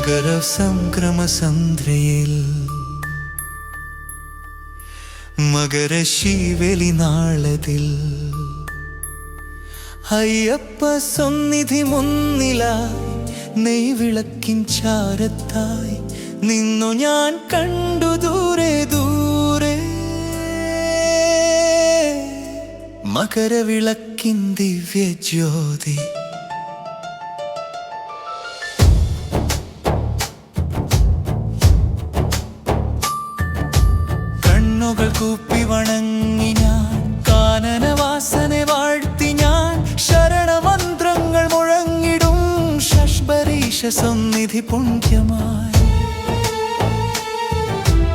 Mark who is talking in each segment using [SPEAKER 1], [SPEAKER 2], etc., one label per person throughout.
[SPEAKER 1] മകര സംക്രമ സന്ധ്യയിൽ മകരശീവേലി നാളതിൽ അയ്യപ്പ സന്നിധി മുന്നിലായി നെയ്വിളക്കിൻ ചാരത്തായി നിന്നു ഞാൻ കണ്ടു ദൂരെ ദൂരെ മകരവിളക്കിൻ ദിവ്യജ്യോതി. കണ്ണുകൾ കൂപ്പി വണങ്ങി ഞാൻ കാനനവാസനെ വാഴ്ത്തി ഞാൻ ശരണമന്ത്രങ്ങൾ മുഴങ്ങിടും ശഷ്ബരീശ സന്നിധി പുണ്യമായി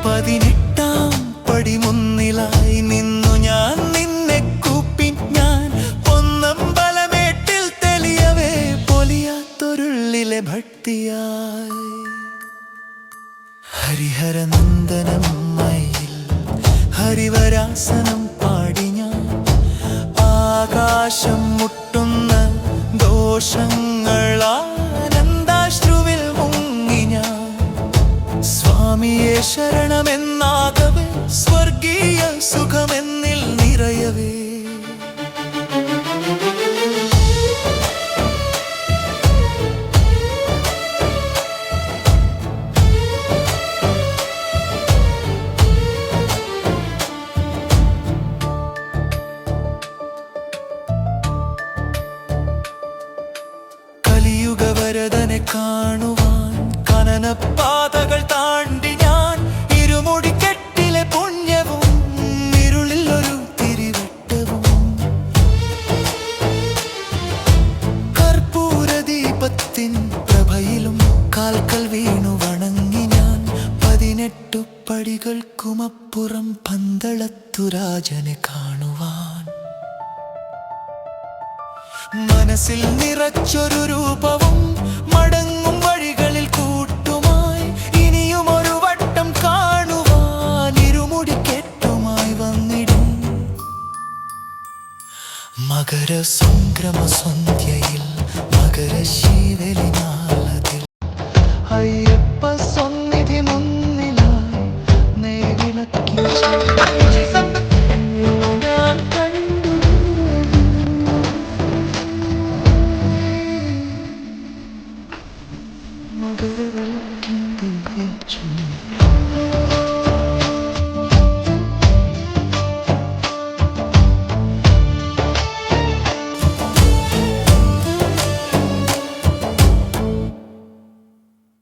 [SPEAKER 1] 18-ാം പടി മുന്നിലായി നിന്നു ഞാൻ നിന്നെ കൂപ്പി ഞാൻ പൊന്നമ്പലമേട്ടിൽ തെളിയവേ പൊലിയാത്തൊരുള്ളിലെ ഭക്തിയായി ഹരിഹരനന്ദനം മയിൽ ഹരിവരാസനം പാടി ഞാൻ ആകാശം മുട്ടുന്ന ദോഷങ്ങളാനന്ദാശ്രുവിൽ മുങ്ങി ഞാൻ സ്വാമിയെ ശരണമെന്നാകവേ സ്വർഗീയ സുഖമെന്നിൽ നിറയവേ. കലിയുഗവരദനെ കാണുവാൻ കനനപാതകൾ താണ്ടി ഞാൻ ഇരുമുടിക്കെട്ടിലെ പുണ്യവും ഇരുളിൽ ഒരു തിരിവട്ടവും കർപ്പൂരദീപത്തിൻ പ്രഭയിലും കാൽക്കൽ വീണു വണങ്ങി ഞാൻ 18 പടികൾക്കുമപ്പുറം പന്തളത്തുരാജനെ കാണുവാൻ മനസ്സിൽ നിറച്ചൊരു രൂപവും മടങ്ങും വഴികളിൽ കൂട്ടുമായി ഇനിയും ഒരു വട്ടം കാണുവാൻ ഇരുമുടിക്കെട്ടുമായി വന്നിടും മകര സംക്രമ സന്ധ്യയിൽ മകരശീവേലി നാളതിൽ അയ്യപ്പ സന്നിധി മുന്നിലായി നെയ്വിളക്കിൻ